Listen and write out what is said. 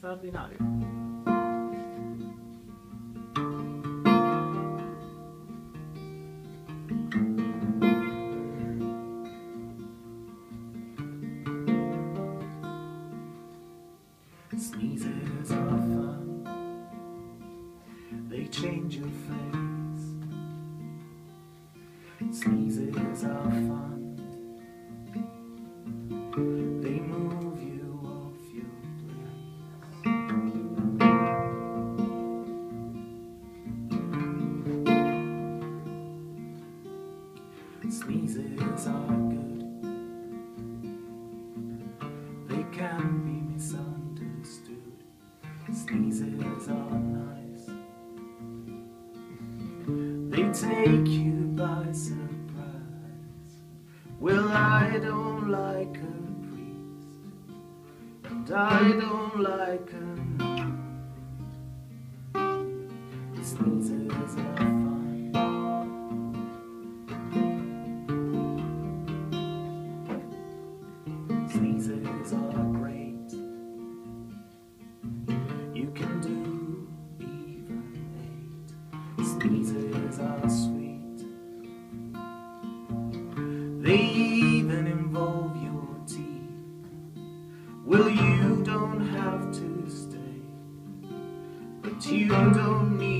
Sadly no. Sneezes are fun, they change your face. Sneezes are fun, they move you off your place. Sneezes are good, they can be misunderstood. Sneezes are nice, they take you by surprise. Well, I don't like a priest, and I don't like a nun. Sneezes are fun, sneezes are great. You can do even 8. Sneezes are sweet, they even involve your teeth. Well, you don't have to stay, but you don't need